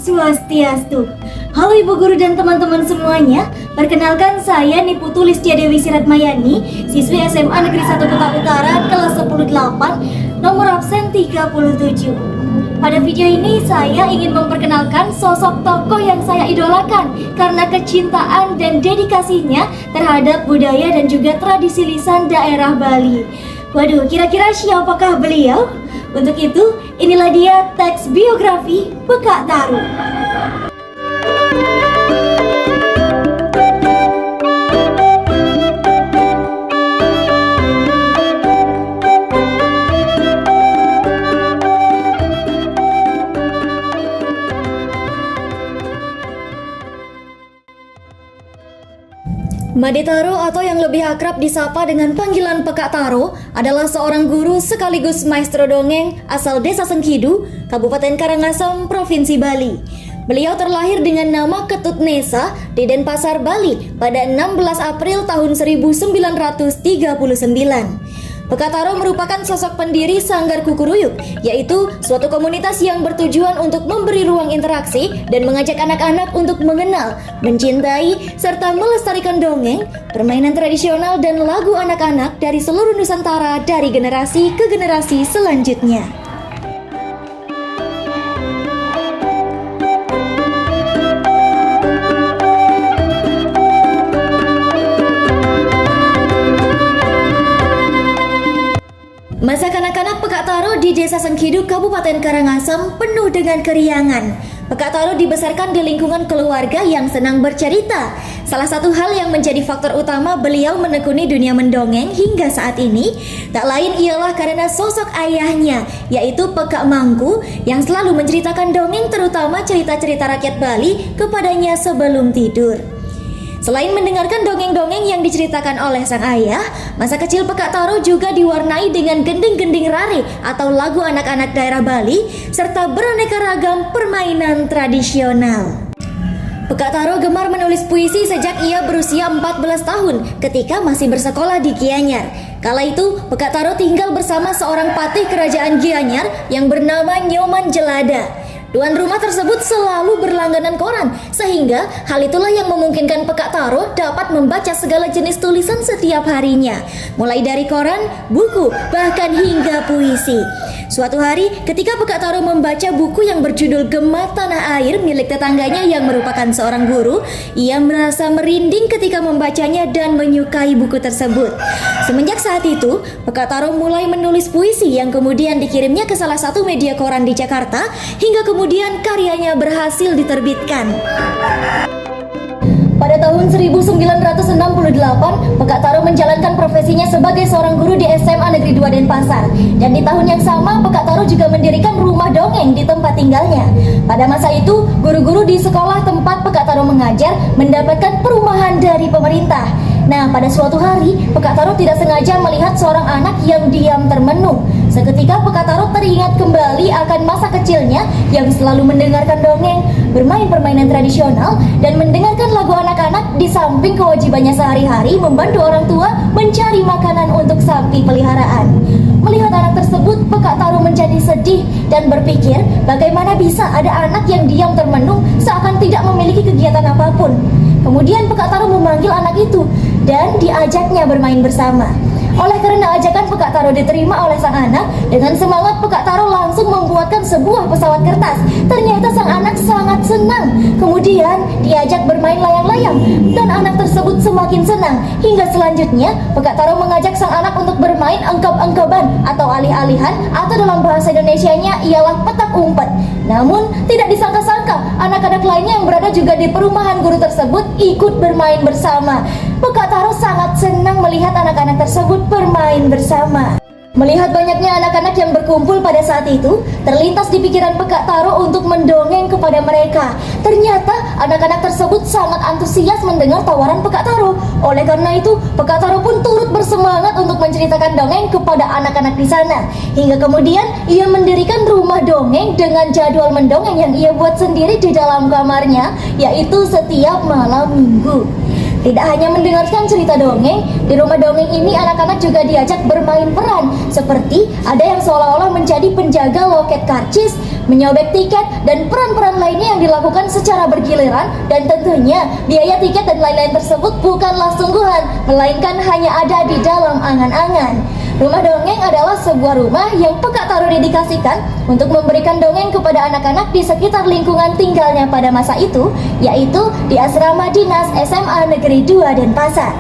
Swastiastu. Halo Ibu Guru dan teman-teman semuanya. Perkenalkan saya Niputu Listia Dewi Siratmayani, siswi SMA Negeri 1 Kota Utara kelas 108, nomor absen 37. Pada video ini saya ingin memperkenalkan sosok tokoh yang saya idolakan karena kecintaan dan dedikasinya terhadap budaya dan juga tradisi lisan daerah Bali. Waduh, kira-kira siapakah beliau? Untuk itu, inilah dia teks biografi Pekak Taro. Made Taro atau yang lebih akrab disapa dengan panggilan Pekak Taro adalah seorang guru sekaligus maestro dongeng asal Desa Sengkidu, Kabupaten Karangasem, Provinsi Bali. Beliau terlahir dengan nama Ketut Nesa di Denpasar, Bali pada 16 April tahun 1939. Pekak Taro merupakan sosok pendiri Sanggar Kukuruyuk, yaitu suatu komunitas yang bertujuan untuk memberi ruang interaksi dan mengajak anak-anak untuk mengenal, mencintai, serta melestarikan dongeng, permainan tradisional dan lagu anak-anak dari seluruh Nusantara dari generasi ke generasi selanjutnya. Masa kanak-kanak Pekak Taro di Desa Sengkidu, Kabupaten Karangasem penuh dengan keriangan. Pekak Taro dibesarkan di lingkungan keluarga yang senang bercerita. Salah satu hal yang menjadi faktor utama beliau menekuni dunia mendongeng hingga saat ini tak lain ialah karena sosok ayahnya, yaitu Pekak Mangku yang selalu menceritakan dongeng, terutama cerita-cerita rakyat Bali kepadanya sebelum tidur. Selain mendengarkan dongeng-dongeng yang diceritakan oleh sang ayah, masa kecil Pekak Taro juga diwarnai dengan gending-gending rari atau lagu anak-anak daerah Bali, serta beraneka ragam permainan tradisional. Pekak Taro gemar menulis puisi sejak ia berusia 14 tahun ketika masih bersekolah di Gianyar. Kala itu, Pekak Taro tinggal bersama seorang patih kerajaan Gianyar yang bernama Nyoman Jelada. Tuan rumah tersebut selalu berlangganan koran, sehingga hal itulah yang memungkinkan Pekak Taro dapat membaca segala jenis tulisan setiap harinya, mulai dari koran, buku, bahkan hingga puisi. Suatu hari, ketika Pekak Taro membaca buku yang berjudul Gema Tanah Air milik tetangganya yang merupakan seorang guru, ia merasa merinding ketika membacanya dan menyukai buku tersebut. Semenjak saat itu, Pekak Taro mulai menulis puisi yang kemudian dikirimnya ke salah satu media koran di Jakarta, hingga kemudian karyanya berhasil diterbitkan. Pada tahun 1968, Pekak Taro menjalankan profesinya sebagai seorang guru di SMA Negeri 2 Denpasar. Dan di tahun yang sama, Pekak Taro juga mendirikan rumah dongeng di tempat tinggalnya. Pada masa itu, guru-guru di sekolah tempat Pekak Taro mengajar mendapatkan perumahan dari pemerintah. Nah, pada suatu hari, Pekak Taro tidak sengaja melihat seorang anak yang diam termenung. Seketika Pekak Taro teringat kembali akan masa kecilnya yang selalu mendengarkan dongeng, bermain permainan tradisional, dan mendengarkan lagu anak-anak di samping kewajibannya sehari-hari membantu orang tua mencari makanan untuk sapi peliharaan. Melihat anak tersebut, Pekak Taro menjadi sedih dan berpikir bagaimana bisa ada anak yang diam termenung seakan tidak memiliki kegiatan apapun. Kemudian Pekak Taro memanggil anak itu dan diajaknya bermain bersama. Oleh karena ajakan Pekak Taro diterima oleh sang anak, dengan semangat Pekak Taro langsung membuatkan sebuah pesawat kertas. Ternyata sang anak sangat senang. Kemudian diajak bermain layang-layang dan anak tersebut semakin senang. Hingga selanjutnya Pekak Taro mengajak sang anak untuk bermain engkep-engkeban atau alih-alihan, atau dalam bahasa Indonesianya ialah petak umpet. Namun tidak disangka-sangka anak-anak lainnya yang berada juga di perumahan guru tersebut ikut bermain bersama. Pekak Taro sangat senang melihat anak-anak tersebut bermain bersama. Melihat banyaknya anak-anak yang berkumpul pada saat itu, terlintas di pikiran Pekak Taro untuk mendongeng kepada mereka. Ternyata anak-anak tersebut sangat antusias mendengar tawaran Pekak Taro. Oleh karena itu, Pekak Taro pun turut bersemangat untuk menceritakan dongeng kepada anak-anak di sana. Hingga kemudian ia mendirikan rumah dongeng dengan jadwal mendongeng yang ia buat sendiri di dalam kamarnya, yaitu setiap malam minggu. Tidak hanya mendengarkan cerita dongeng, di rumah dongeng ini anak-anak juga diajak bermain peran, seperti ada yang seolah-olah menjadi penjaga loket karcis, menyobek tiket, dan peran-peran lainnya yang dilakukan secara bergiliran. Dan tentunya biaya tiket dan lain-lain tersebut bukanlah sungguhan, melainkan hanya ada di dalam angan-angan. Rumah dongeng adalah sebuah rumah yang Pekak Taro dedikasikan untuk memberikan dongeng kepada anak-anak di sekitar lingkungan tinggalnya pada masa itu, yaitu di Asrama Dinas SMA Negeri 2 Denpasar.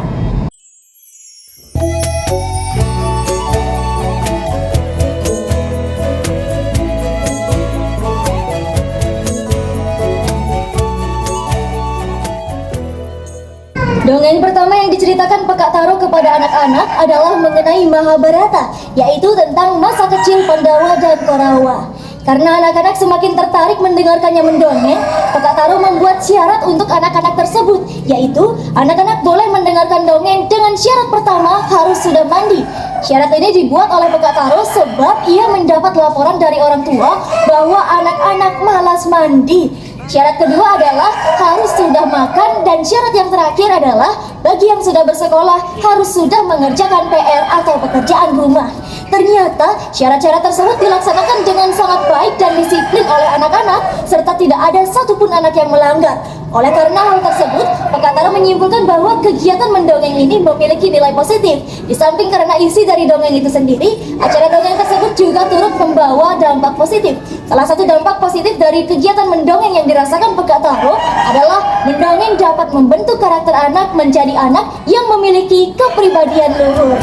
Dongeng pertama yang diceritakan Pekak Taro kepada anak-anak adalah mengenai Mahabharata, yaitu tentang masa kecil Pandawa dan Korawa. Karena anak-anak semakin tertarik mendengarkannya mendongeng, Pekak Taro membuat syarat untuk anak-anak tersebut, yaitu anak-anak boleh mendengarkan dongeng dengan syarat pertama harus sudah mandi. Syarat ini dibuat oleh Pekak Taro sebab ia mendapat laporan dari orang tua bahwa anak-anak malas mandi. Syarat kedua adalah harus sudah makan, dan syarat yang terakhir adalah bagi yang sudah bersekolah harus sudah mengerjakan PR atau pekerjaan rumah. Ternyata syarat-syarat tersebut dilaksanakan dengan sangat baik dan disiplin oleh anak-anak, serta tidak ada satupun anak yang melanggar. Oleh karena hal tersebut, Pekak Taro menyimpulkan bahwa kegiatan mendongeng ini memiliki nilai positif. Di samping karena isi dari dongeng itu sendiri, acara dongeng tersebut juga turut membawa dampak positif. Salah satu dampak positif dari kegiatan mendongeng yang dirasakan Pekak Taro adalah mendongeng dapat membentuk karakter anak menjadi anak yang memiliki kepribadian luhur.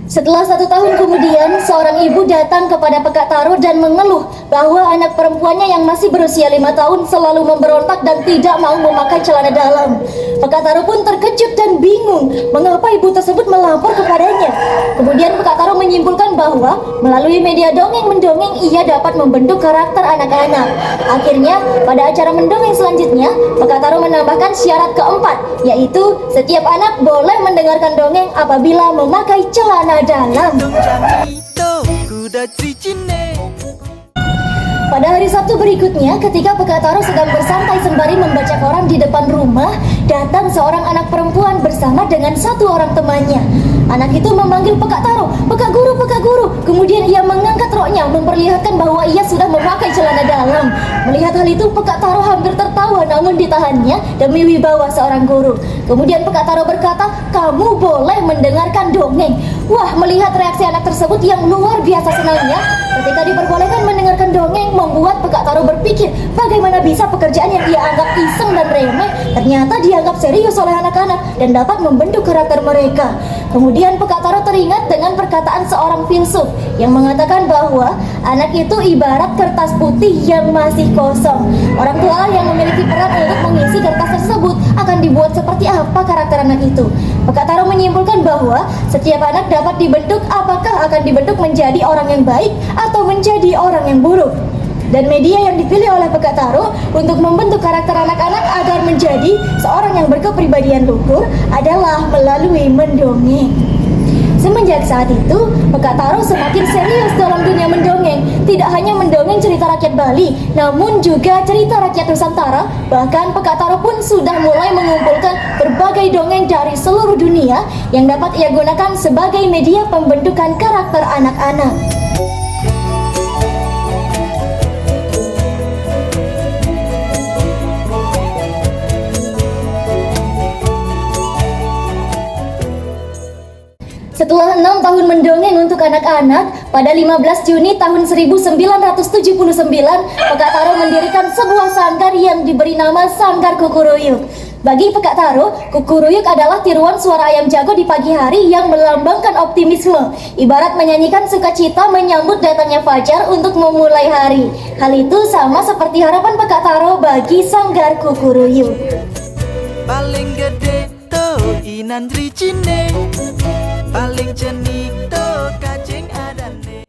Setelah 1 tahun kemudian, seorang ibu datang kepada Pekak Taro dan mengeluh bahwa anak perempuannya yang masih berusia 5 tahun selalu memberontak dan tidak mau memakai celana dalam. Pekak Taro pun terkejut dan bingung mengapa ibu tersebut melapor kepadanya. Kemudian Pekak Taro menyimpulkan bahwa melalui media dongeng mendongeng ia dapat membentuk karakter anak-anak. Akhirnya pada acara mendongeng selanjutnya, Pekak Taro menambahkan syarat keempat, yaitu setiap anak boleh mendengarkan dongeng apabila memakai celana dalam. Pada hari Sabtu berikutnya, ketika Pekak Taro sedang bersantai sembari membaca koran di depan rumah, datang seorang anak perempuan bersama dengan 1 orang temannya. Anak itu memanggil Pekak Taro, "Pekak Guru, Pekak Guru." Kemudian ia mengangkat roknya, memperlihatkan bahwa ia sudah memakai celana dalam. Melihat hal itu, Pekak Taro hampir tertawa, namun ditahannya demi wibawa seorang guru. Kemudian Pekak Taro berkata, "Kamu boleh mendengarkan dongeng." Wah, melihat reaksi anak tersebut yang luar biasa senangnya ketika diperbolehkan mendengarkan dongeng, membuat Pekak Taro berpikir bagaimana bisa pekerjaan yang ia anggap iseng dan remeh ternyata dianggap serius oleh anak-anak dan dapat membentuk karakter mereka. Kemudian Pekak Taro teringat dengan perkataan seorang filsuf yang mengatakan bahwa anak itu ibarat kertas putih yang masih kosong. Orang tua yang memiliki peran untuk mengisi kertas tersebut akan dibuat seperti apa karakter anak itu. Pekak Taro menyimpulkan bahwa setiap anak dapat dibentuk, apakah akan dibentuk menjadi orang yang baik atau menjadi orang yang buruk. Dan media yang dipilih oleh Pekak Taro untuk membentuk karakter anak-anak agar menjadi seorang yang berkepribadian luhur adalah melalui mendongeng. Semenjak saat itu, Pekak Taro semakin serius dalam dunia mendongeng. Tidak hanya mendongeng cerita rakyat Bali, namun juga cerita rakyat Nusantara. Bahkan Pekak Taro pun sudah mulai mengumpulkan berbagai dongeng dari seluruh dunia yang dapat ia gunakan sebagai media pembentukan karakter anak-anak. Setelah 6 tahun mendongeng untuk anak-anak, pada 15 Juni tahun 1979, Pekak Taro mendirikan sebuah sanggar yang diberi nama Sanggar Kukuruyuk. Bagi Pekak Taro, kukuruyuk adalah tiruan suara ayam jago di pagi hari yang melambangkan optimisme, ibarat menyanyikan sukacita menyambut datangnya fajar untuk memulai hari. Hal itu sama seperti harapan Pekak Taro bagi Sanggar Kukuruyuk. Paling gede to inan ricine, paling cenik to kacing adane.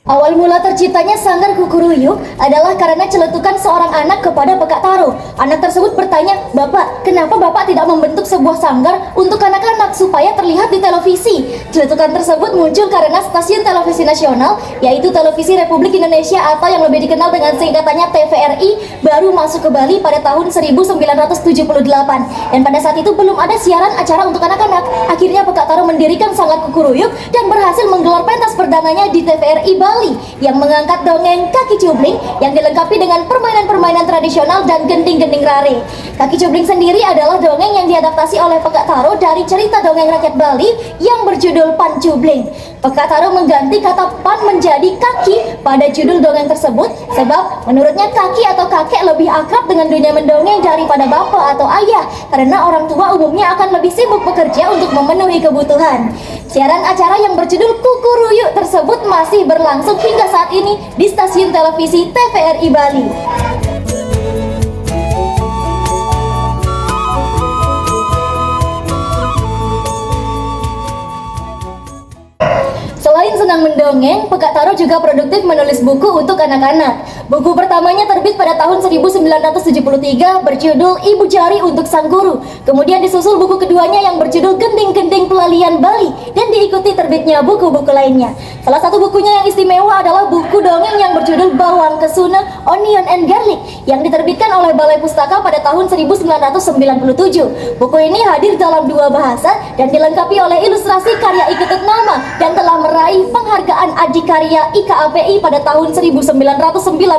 Awal mula terciptanya Sanggar Kukuruyuk adalah karena celetukan seorang anak kepada Pekak Taro. Anak tersebut bertanya, "Bapak, kenapa Bapak tidak membentuk sebuah sanggar untuk anak-anak supaya terlihat di televisi?" Celetukan tersebut muncul karena stasiun televisi nasional, yaitu Televisi Republik Indonesia atau yang lebih dikenal dengan singkatannya TVRI, baru masuk ke Bali pada tahun 1978. Dan pada saat itu belum ada siaran acara untuk anak-anak. Akhirnya Pekak Taro mendirikan Sanggar Kukuruyuk dan berhasil menggelar pentas perdananya di TVRI Bali yang mengangkat dongeng Kaki Cubling yang dilengkapi dengan permainan-permainan tradisional dan gending-gending rare. Kaki Cubling sendiri adalah dongeng yang diadaptasi oleh Pekak Taro dari cerita dongeng rakyat Bali yang berjudul Pan Cubling. Pekak Taro mengganti kata pan menjadi kaki pada judul dongeng tersebut sebab menurutnya kaki atau kakek lebih akrab dengan dunia mendongeng daripada bapak atau ayah karena orang tua umumnya akan lebih sibuk bekerja untuk memenuhi kebutuhan. Siaran acara yang berjudul Kukuruyuk tersebut masih berlangsung hingga saat ini di stasiun televisi TVRI Bali. Selain senang mendongeng, Pekak Taro juga produktif menulis buku untuk anak-anak. Buku pertamanya terbit pada tahun 1973 berjudul Ibu Jari untuk Sang Guru. Kemudian disusul buku keduanya yang berjudul Gending-Gending Pelalian Bali dan diikuti terbitnya buku-buku lainnya. Salah satu bukunya yang istimewa adalah buku dongeng yang berjudul Bawang Kesuna, Onion and Garlic yang diterbitkan oleh Balai Pustaka pada tahun 1997. Buku ini hadir dalam 2 bahasa dan dilengkapi oleh ilustrasi karya Iketut Nama dan telah meraih penghargaan Adikarya IKAPI pada tahun 1998.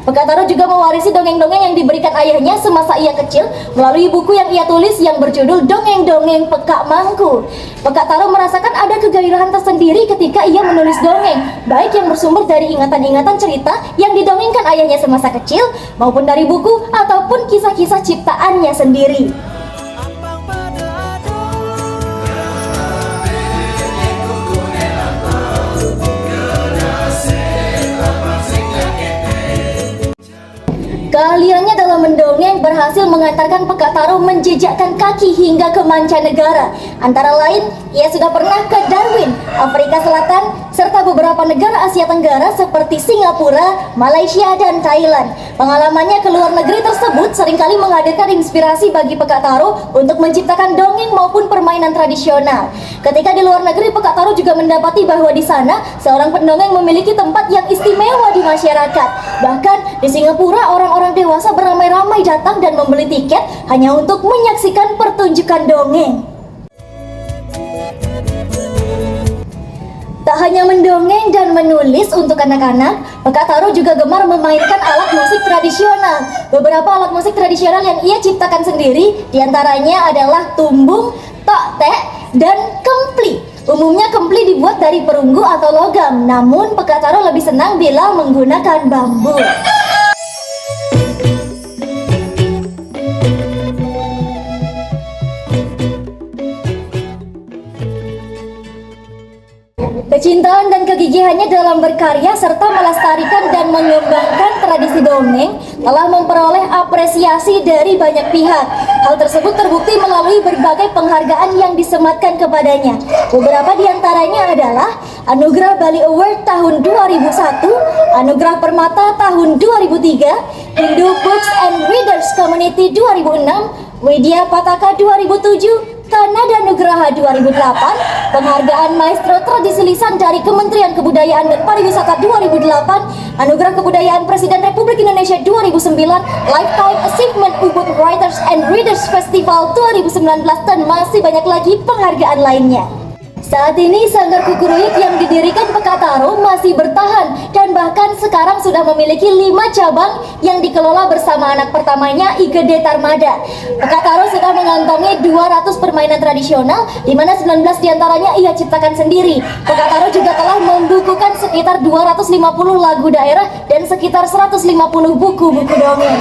Pekak Taro juga mewarisi dongeng-dongeng yang diberikan ayahnya semasa ia kecil melalui buku yang ia tulis yang berjudul Dongeng-Dongeng Pekak Mangku. Pekak Taro merasakan ada kegairahan tersendiri ketika ia menulis dongeng, baik yang bersumber dari ingatan-ingatan cerita yang didongengkan ayahnya semasa kecil maupun dari buku ataupun kisah-kisah ciptaannya sendiri. Keahliannya dalam mendongeng berhasil mengantarkan Pekak Taro menjejakkan kaki hingga ke mancanegara. Antara lain, ia sudah pernah ke Darwin, Afrika Selatan, serta beberapa negara Asia Tenggara seperti Singapura, Malaysia, dan Thailand. Pengalamannya ke luar negeri tersebut seringkali menghadirkan inspirasi bagi Pekak Taro untuk menciptakan dongeng maupun permainan tradisional. Ketika di luar negeri, Pekak Taro juga mendapati bahwa di sana seorang pendongeng memiliki tempat yang istimewa di masyarakat. Bahkan di Singapura, orang-orang dewasa beramai-ramai datang dan membeli tiket hanya untuk menyaksikan pertunjukan dongeng. Tak hanya mendongeng dan menulis untuk anak-anak, Pekak Taro juga gemar memainkan alat musik tradisional. Beberapa alat musik tradisional yang ia ciptakan sendiri diantaranya adalah tumbung, tok-tek, dan kempli. Umumnya kempli dibuat dari perunggu atau logam, namun Pekak Taro lebih senang bila menggunakan bambu. Kecintaan dan kegigihannya dalam berkarya serta melestarikan dan mengembangkan tradisi dongeng telah memperoleh apresiasi dari banyak pihak. Hal tersebut terbukti melalui berbagai penghargaan yang disematkan kepadanya. Beberapa diantaranya adalah Anugerah Bali Award tahun 2001, Anugerah Permata tahun 2003, Hindu Books and Readers Community 2006, Widya Pataka 2007, Kanada Nugraha 2008, Penghargaan Maestro Tradisi Lisan dari Kementerian Kebudayaan dan Pariwisata 2008, Anugerah Kebudayaan Presiden Republik Indonesia 2009, Lifetime Achievement Ubud Writers and Readers Festival 2019, dan masih banyak lagi penghargaan lainnya. Saat ini Sanggar Kukuruyuk yang didirikan Pekak Taro masih bertahan dan bahkan sekarang sudah memiliki 5 cabang yang dikelola bersama anak pertamanya Igede Tarmada. Pekak Taro sudah mengantongi 200 permainan tradisional di mana 19 diantaranya ia ciptakan sendiri. Pekak Taro juga telah membukukan sekitar 250 lagu daerah dan sekitar 150 buku-buku dongeng.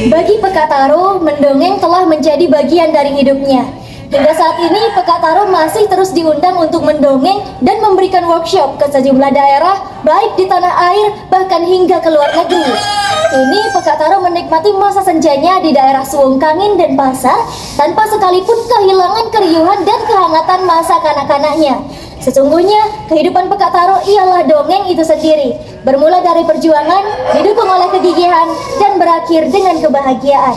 Bagi Pekak Taro, mendongeng telah menjadi bagian dari hidupnya. Hingga saat ini, Pekak Taro masih terus diundang untuk mendongeng dan memberikan workshop ke sejumlah daerah, baik di tanah air, bahkan hingga ke luar negeri. ini Pekak Taro menikmati masa senjanya di daerah Suwung Kangin dan Pasar tanpa sekalipun kehilangan keriuhan dan kehangatan masa kanak-kanaknya. Sesungguhnya, kehidupan Pekak Taro ialah dongeng itu sendiri, bermula dari perjuangan, didukung oleh kegigihan, dan berakhir dengan kebahagiaan.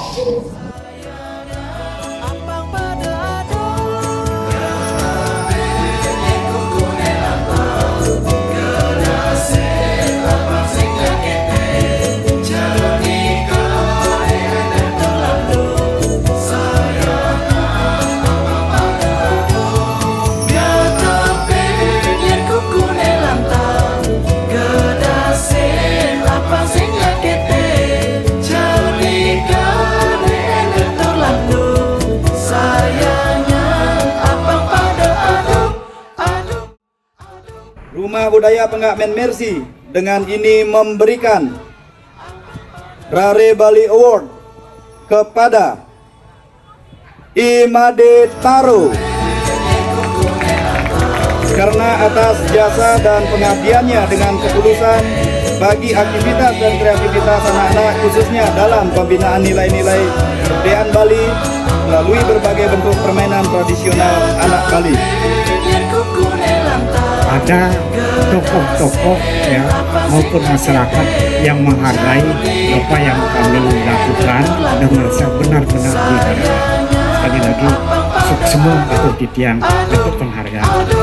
Rumah Budaya Penggamen Mercy dengan ini memberikan Rare Bali Award kepada Imade Taro karena atas jasa dan pengabdiannya dengan ketulusan bagi aktivitas dan kreativitas anak-anak, khususnya dalam pembinaan nilai-nilai kebudayaan Bali melalui berbagai bentuk permainan tradisional anak Bali. Ada tokoh-tokoh ya maupun masyarakat yang menghargai apa yang kami lakukan dan merasa benar-benar dihargai. Sekali lagi, semua patut ditiang untuk penghargaan.